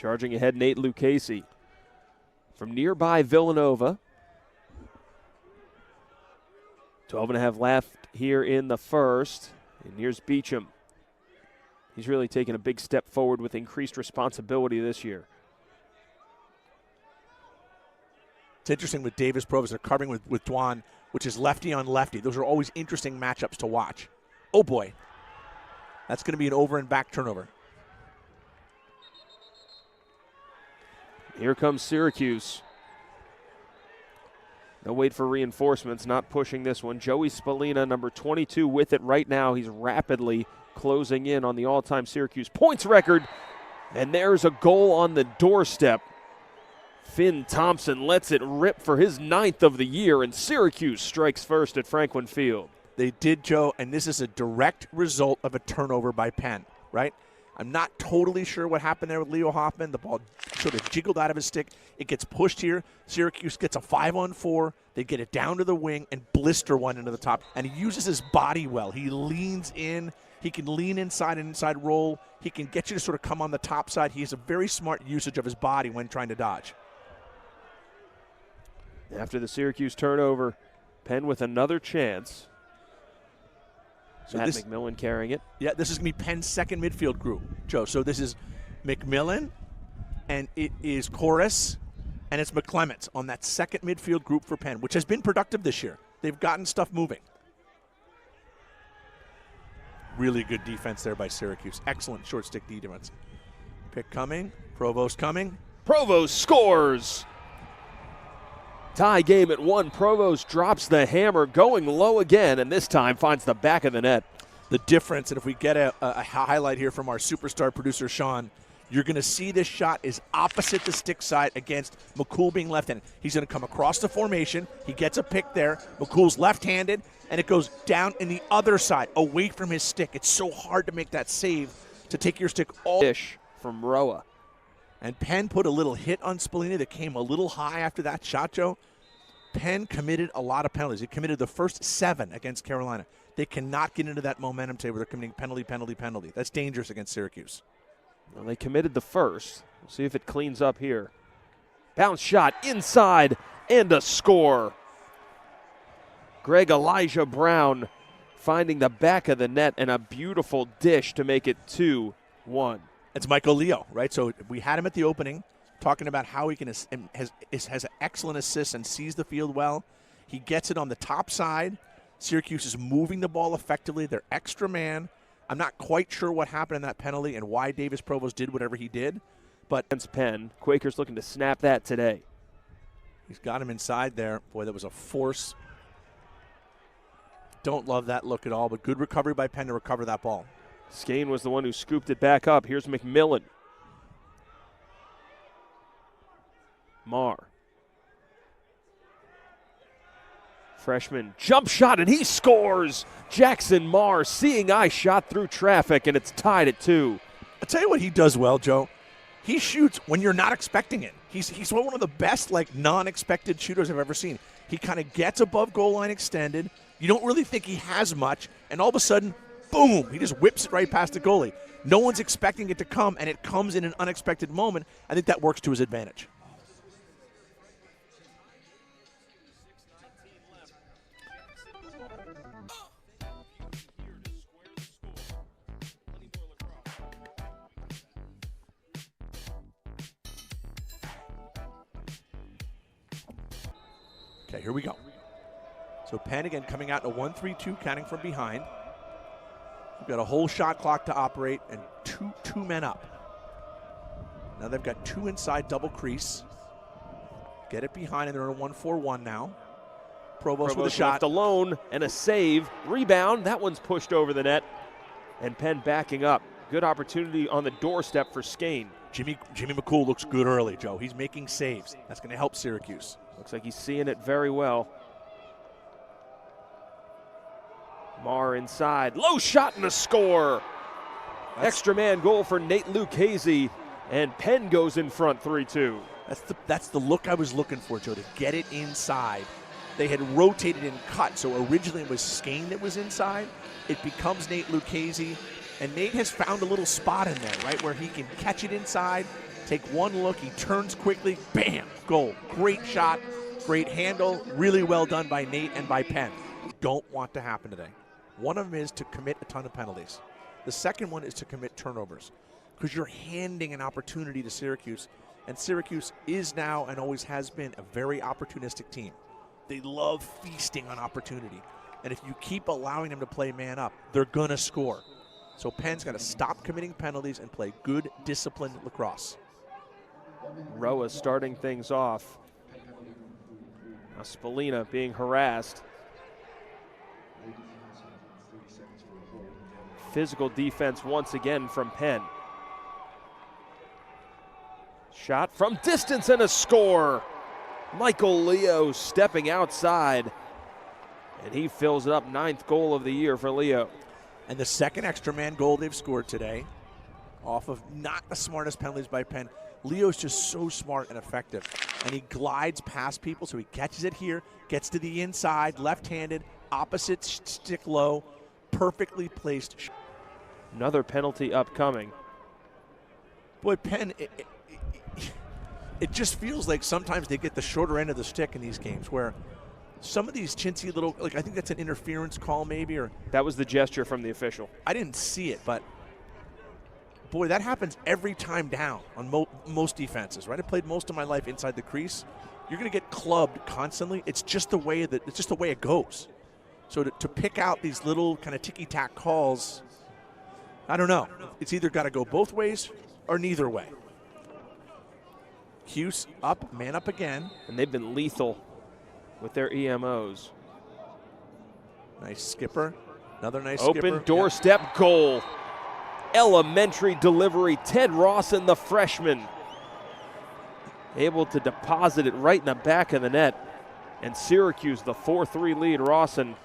Charging ahead, Nate Lucchese. From nearby Villanova. 12.5 left here in the first. And here's Beecham. He's really taken a big step forward with increased responsibility this year. It's interesting with Davis Provost. They're covering with Dwan, which is lefty on lefty. Those are always interesting matchups to watch. Oh, boy. That's going to be an over and back turnover. Here comes Syracuse. They'll wait for reinforcements, not pushing this one. Joey Spallina, number 22, with it right now. He's rapidly closing in on the all-time Syracuse points record. And there's a goal on the doorstep. Finn Thompson lets it rip for his 9th of the year, and Syracuse strikes first at Franklin Field. They did, Joe, and this is a direct result of a turnover by Penn, right? I'm not totally sure what happened there with Leo Hoffman. The ball sort of jiggled out of his stick. It gets pushed here. Syracuse gets a 5-on-4. They get it down to the wing and blister one into the top. And he uses his body well. He leans in. He can lean inside and inside roll. He can get you to sort of come on the top side. He has a very smart usage of his body when trying to dodge. After the Syracuse turnover, Penn with another chance. So Matt McMillan carrying it. Yeah, this is going to be Penn's second midfield group, Joe. So this is McMillan, and it is Chorus, and it's McClements on that second midfield group for Penn, which has been productive this year. They've gotten stuff moving. Really good defense there by Syracuse. Excellent short stick defense. Pick coming. Provost coming. Provost scores. Tie game at 1. Provost drops the hammer, going low again, and this time finds the back of the net. The difference, and if we get a highlight here from our superstar producer, Sean, you're going to see this shot is opposite the stick side against McCool being left-handed. He's going to come across the formation. He gets a pick there. McCool's left-handed, and it goes down in the other side, away from his stick. It's so hard to make that save, to take your stick all. Dish from Roa. And Penn put a little hit on Spallini that came a little high after that shot, Joe. Penn committed a lot of penalties. He committed the first 7 against Carolina. They cannot get into that momentum today where they're committing penalty. That's dangerous against Syracuse. Well, they committed the first. We'll see if it cleans up here. Bounce shot inside and a score. Greg Elijah Brown finding the back of the net and a beautiful dish to make it 2-1. It's Michael Leo, right? So we had him at the opening talking about how he has excellent assists and sees the field well. He gets it on the top side. Syracuse is moving the ball effectively. They're extra man. I'm not quite sure what happened in that penalty and why Davis Provost did whatever he did. But against Penn, Quakers looking to snap that today. He's got him inside there. Boy, that was a force. Don't love that look at all, but good recovery by Penn to recover that ball. Skane was the one who scooped it back up. Here's McMillan. Marr. Freshman jump shot, and he scores. Jackson Marr, seeing eye shot through traffic, and it's tied at 2. I'll tell you what he does well, Joe. He shoots when you're not expecting it. He's one of the best, non-expected shooters I've ever seen. He kind of gets above goal line extended. You don't really think he has much, and all of a sudden, boom, he just whips it right past the goalie. No one's expecting it to come, and it comes in an unexpected moment. I think that works to his advantage. Okay, here we go. So Penn again coming out in a 1-3-2, counting from behind. We've got a whole shot clock to operate and two men up. Now they've got 2 inside double crease. Get it behind, and they're in a 1-4-1 now. Provost with a shot. Left alone and a save. Rebound. That one's pushed over the net. And Penn backing up. Good opportunity on the doorstep for Skane. Jimmy McCool looks good early, Joe. He's making saves. That's going to help Syracuse. Looks like he's seeing it very well. Marr inside. Low shot and a score. Extra man goal for Nate Lucchese. And Penn goes in front 3-2. That's the look I was looking for, Joe, to get it inside. They had rotated and cut, so originally it was Skane that was inside. It becomes Nate Lucchese, and Nate has found a little spot in there, right, where he can catch it inside, Take one look, he turns quickly, bam, goal. Great shot, great handle, really well done by Nate and by Penn. Don't want to happen today. One of them is to commit a ton of penalties. The second one is to commit turnovers, because you're handing an opportunity to Syracuse, and Syracuse is now and always has been a very opportunistic team. They love feasting on opportunity, and if you keep allowing them to play man up, they're going to score. So Penn's got to stop committing penalties and play good, disciplined lacrosse. Roa starting things off. Now Spallina being harassed. Physical defense once again from Penn. Shot from distance and a score. Michael Leo stepping outside, and he fills it up. 9th goal of the year for Leo. And the second extra man goal they've scored today, off of not the smartest penalties by Penn. Leo's just so smart and effective, and he glides past people, so he catches it here, gets to the inside, left-handed, opposite stick low, perfectly placed. Another penalty upcoming. Boy, Penn, it just feels like sometimes they get the shorter end of the stick in these games, where some of these chintzy little, like I think that's an interference call maybe, or that was the gesture from the official. I didn't see it, but boy, that happens every time down on most defenses, right? I played most of my life inside the crease. You're going to get clubbed constantly. It's just the way it goes. So to pick out these little kind of ticky-tack calls, I don't know. It's either got to go both ways or neither way. Hughes up, man up again. And they've been lethal with their EMOs. Nice skipper. Another nice open skipper. doorstep goal. Elementary delivery. Ted Rawson, the freshman, able to deposit it right in the back of the net. And Syracuse, the 4-3 lead. Rawson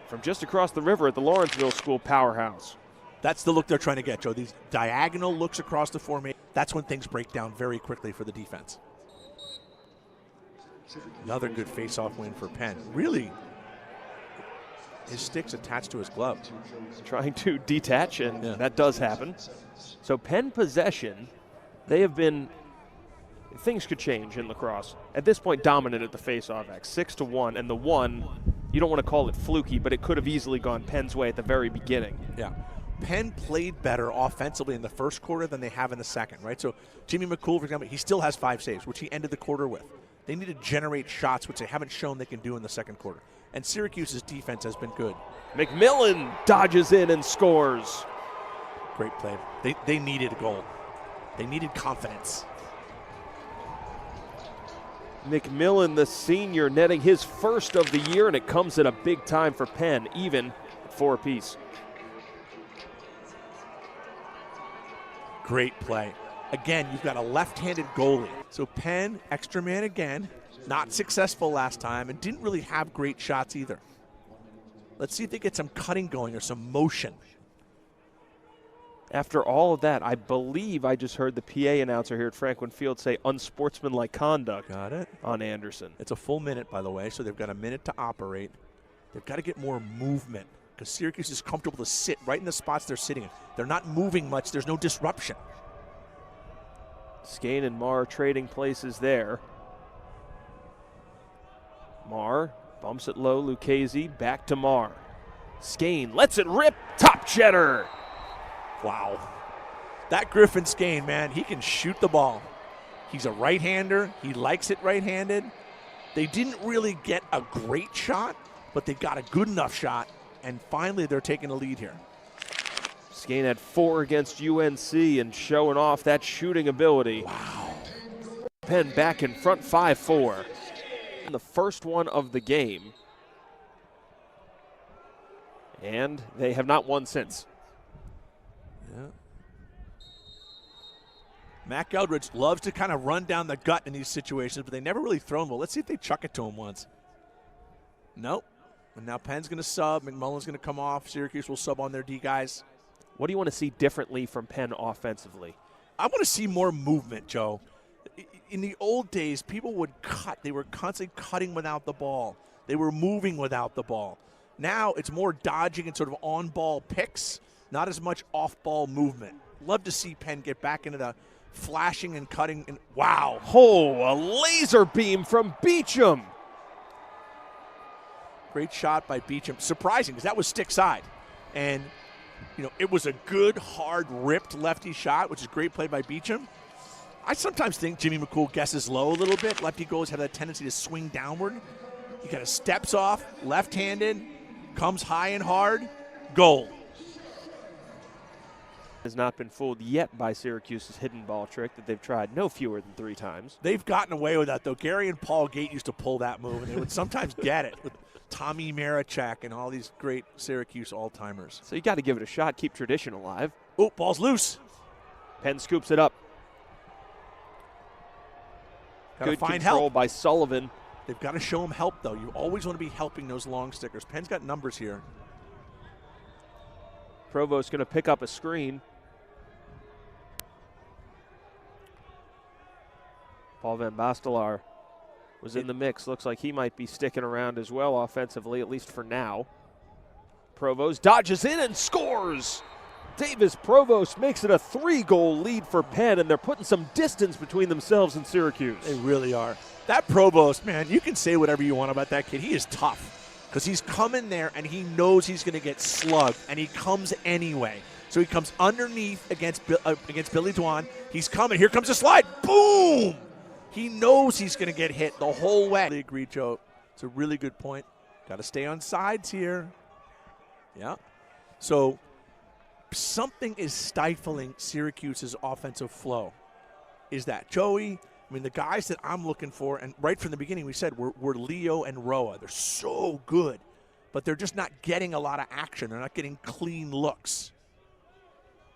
from just across the river at the Lawrenceville School powerhouse. That's the look they're trying to get, Joe. These diagonal looks across the formation. That's when things break down very quickly for the defense. Another good face-off win for Penn. Really, his stick's attached to his glove. Trying to detach, and that does happen. So Penn possession, they have been, things could change in lacrosse. At this point, dominant at the face-off act, 6-1, and the one, you don't want to call it fluky, but it could have easily gone Penn's way at the very beginning. Yeah. Penn played better offensively in the first quarter than they have in the second, right? So Jimmy McCool, for example, he still has 5 saves, which he ended the quarter with. They need to generate shots, which they haven't shown they can do in the second quarter. And Syracuse's defense has been good. McMillan dodges in and scores. Great play. They needed a goal. They needed confidence. McMillan, the senior, netting his first of the year, and it comes at a big time for Penn, even at 4 apiece. Great play. Again, you've got a left-handed goalie. So Penn, extra man again, not successful last time, and didn't really have great shots either. Let's see if they get some cutting going or some motion. After all of that, I believe I just heard the PA announcer here at Franklin Field say unsportsmanlike conduct. Got it. On Anderson. It's a full minute, by the way, so they've got a minute to operate. They've got to get more movement, because Syracuse is comfortable to sit right in the spots they're sitting in. They're not moving much. There's no disruption. Skane and Marr trading places there. Marr bumps it low. Lucchese back to Marr. Skane lets it rip. Top cheddar. Wow. That Griffin Skane, man, he can shoot the ball. He's a right-hander. He likes it right-handed. They didn't really get a great shot, but they got a good enough shot, and finally they're taking a lead here. Skane had 4 against UNC and showing off that shooting ability. Wow. Penn back in front 5-4. The first one of the game. And they have not won since. Yeah. Mac Eldridge loves to kind of run down the gut in these situations, but they never really throw him well. Let's see if they chuck it to him once. Nope. And now Penn's going to sub. McMullen's going to come off. Syracuse will sub on their D guys. What do you want to see differently from Penn offensively? I want to see more movement, Joe. In the old days, people would cut. They were constantly cutting without the ball. They were moving without the ball. Now it's more dodging and sort of on-ball picks, not as much off-ball movement. Love to see Penn get back into the flashing and cutting. And wow. Oh, a laser beam from Beecham. Great shot by Beecham. Surprising, because that was stick side. And, it was a good, hard, ripped lefty shot, which is great play by Beecham. I sometimes think Jimmy McCool guesses low a little bit. Lefty goals have that tendency to swing downward. He kind of steps off, left-handed, comes high and hard, goal. Has not been fooled yet by Syracuse's hidden ball trick that they've tried no fewer than 3 times. They've gotten away with that, though. Gary and Paul Gate used to pull that move, and they would sometimes get it with Tommy Marichak and all these great Syracuse all-timers. So you got to give it a shot, keep tradition alive. Oh, ball's loose. Penn scoops it up. Good control help by Sullivan. They've got to show him help, though. You always want to be helping those long stickers. Penn's got numbers here. Provost going to pick up a screen. Paul Van Bastelar was in the mix. Looks like he might be sticking around as well offensively, at least for now. Provost dodges in and scores. Davis Provost makes it a 3-goal lead for Penn, and they're putting some distance between themselves and Syracuse. They really are. That Provost, man, you can say whatever you want about that kid. He is tough because he's coming there and he knows he's going to get slugged, and he comes anyway. So he comes underneath against Billy Dwan. He's coming. Here comes a slide. Boom! He knows he's going to get hit the whole way. I agree, Joe. It's a really good point. Got to stay on sides here. Yeah. So something is stifling Syracuse's offensive flow. Is that Joey? I mean, the guys that I'm looking for, and right from the beginning we said we're Leo and Roa. They're so good, but they're just not getting a lot of action. They're not getting clean looks.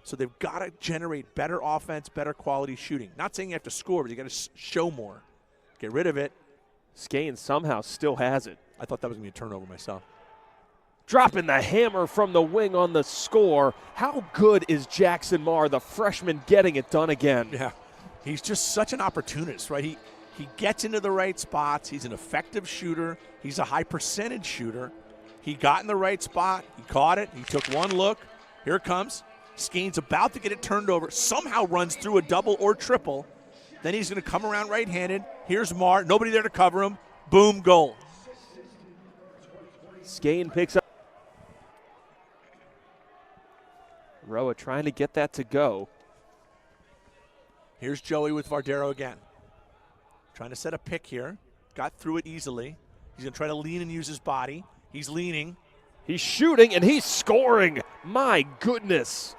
So they've got to generate better offense, better quality shooting. Not saying you have to score, but you got to show more. Get rid of it. Skane somehow still has it. I thought that was going to be a turnover myself. Dropping the hammer from the wing on the score. How good is Jackson Marr, the freshman, getting it done again? Yeah, he's just such an opportunist, right? He gets into the right spots. He's an effective shooter. He's a high percentage shooter. He got in the right spot. He caught it. He took one look. Here it comes. Skane's about to get it turned over. Somehow runs through a double or triple. Then he's going to come around right-handed. Here's Marr. Nobody there to cover him. Boom, goal. Skane picks up. Roa trying to get that to go. Here's Joey with Vardero again. Trying to set a pick here. Got through it easily. He's going to try to lean and use his body. He's leaning. He's shooting, and he's scoring. My goodness.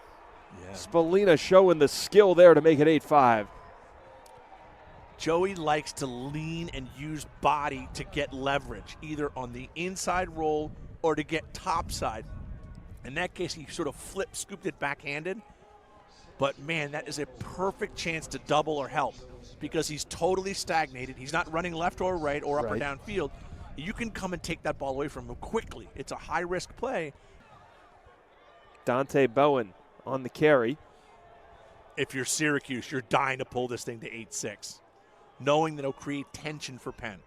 Yeah. Spallina showing the skill there to make it 8-5. Joey likes to lean and use body to get leverage, either on the inside roll or to get topside. In that case, he sort of scooped it backhanded. But, man, that is a perfect chance to double or help because he's totally stagnated. He's not running left or right or up or down field. You can come and take that ball away from him quickly. It's a high-risk play. Dante Bowen on the carry. If you're Syracuse, you're dying to pull this thing to 8-6, knowing that it'll create tension for Penn.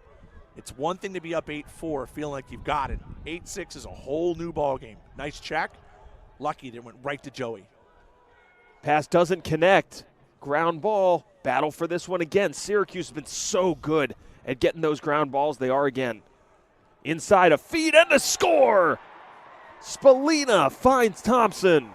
It's one thing to be up 8-4, feeling like you've got it. 8-6 is a whole new ball game. Nice check. Lucky that it went right to Joey. Pass doesn't connect. Ground ball. Battle for this one again. Syracuse has been so good at getting those ground balls. They are again. Inside a feed and a score. Spallina finds Thompson.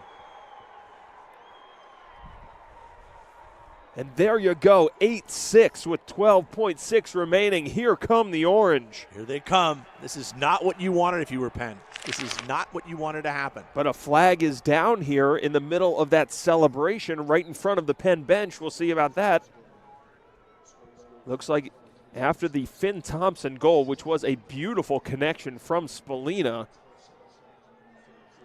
And there you go, 8-6 with 12.6 remaining. Here come the Orange. Here they come. This is not what you wanted if you were Penn. This is not what you wanted to happen. But a flag is down here in the middle of that celebration right in front of the Penn bench. We'll see about that. Looks like after the Finn Thompson goal, which was a beautiful connection from Spallina,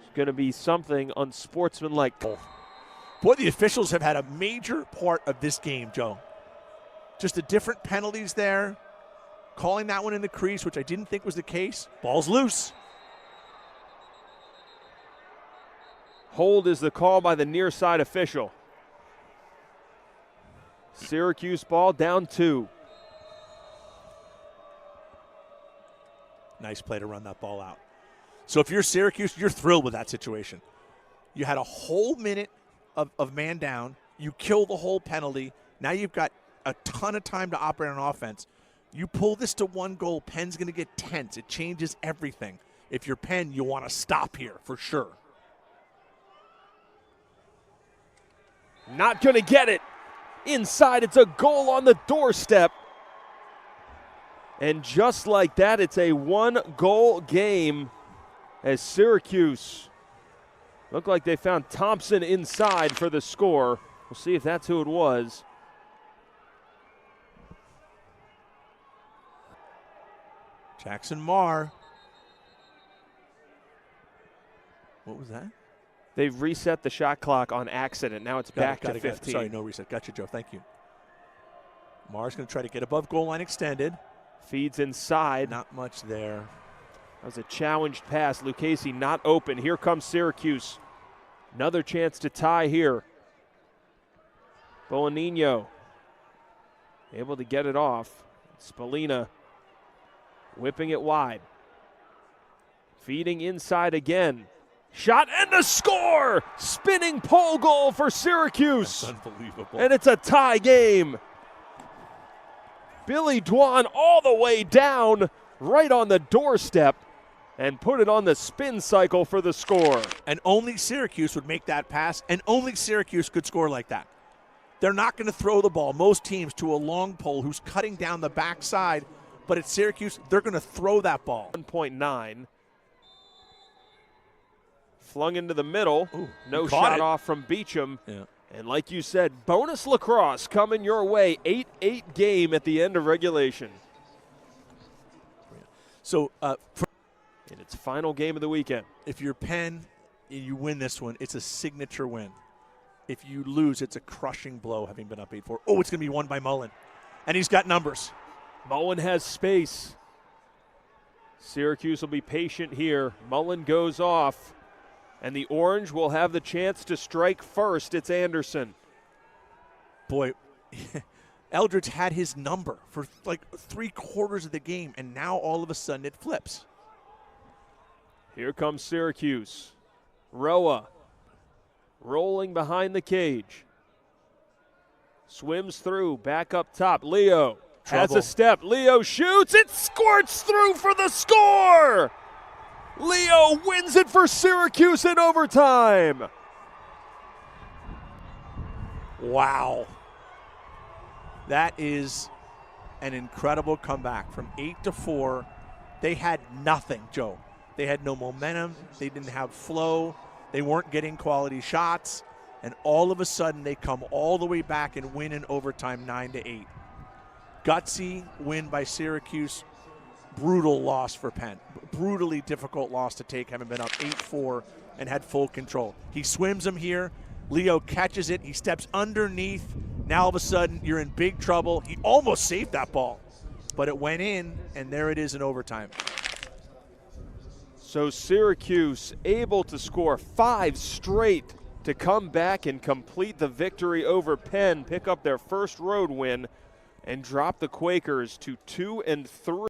it's going to be something unsportsmanlike. Boy, the officials have had a major part of this game, Joe. Just the different penalties there. Calling that one in the crease, which I didn't think was the case. Ball's loose. Hold is the call by the near side official. Syracuse ball down 2. Nice play to run that ball out. So if you're Syracuse, you're thrilled with that situation. You had a whole minute of man down. You kill the whole penalty. Now you've got a ton of time to operate on offense. You pull this to 1 goal, Penn's going to get tense. It changes everything. If you're Penn, you want to stop here for sure. Not going to get it. Inside, it's a goal on the doorstep. And just like that, it's a 1-goal game as Syracuse looked like they found Thompson inside for the score. We'll see if that's who it was. Jackson Marr. What was that? They've reset the shot clock on accident. Now it's back to 15. Sorry, no reset. Gotcha, Joe. Thank you. Marr's going to try to get above goal line extended. Feeds inside. Not much there. That was a challenged pass. Lucchese not open. Here comes Syracuse. Another chance to tie here. Bolanino able to get it off. Spallina whipping it wide. Feeding inside again. Shot and a score! Spinning pole goal for Syracuse. That's unbelievable. And it's a tie game. Billy Dwan all the way down, right on the doorstep, and put it on the spin cycle for the score. And only Syracuse would make that pass, and only Syracuse could score like that. They're not going to throw the ball, most teams, to a long pole who's cutting down the backside, but at Syracuse, they're going to throw that ball. 1.9. Flung into the middle. Ooh, no shot off from Beecham. Yeah. And like you said, bonus lacrosse coming your way. 8-8 game at the end of regulation. So in its final game of the weekend. If you're Penn and you win this one, it's a signature win. If you lose, it's a crushing blow, having been up 8-4. Oh, it's going to be won by Mullen. And he's got numbers. Mullen has space. Syracuse will be patient here. Mullen goes off. And the Orange will have the chance to strike first. It's Anderson. Boy, Eldridge had his number for like 3/4 of the game, and now all of a sudden it flips. Here comes Syracuse. Roa rolling behind the cage. Swims through, back up top. Leo has a step. Leo shoots. It squirts through for the score. Leo wins it for Syracuse in overtime. Wow. That is an incredible comeback from 8-4. They had nothing, Joe. They had no momentum. They didn't have flow. They weren't getting quality shots. And all of a sudden, they come all the way back and win in overtime 9-8. Gutsy win by Syracuse. Brutal loss for Penn. Brutally difficult loss to take, having been up 8-4 and had full control. He swims him here. Leo catches it. He steps underneath. Now all of a sudden, you're in big trouble. He almost saved that ball, but it went in, and there it is in overtime. So Syracuse able to score 5 straight to come back and complete the victory over Penn, pick up their first road win, and drop the Quakers to 2-3.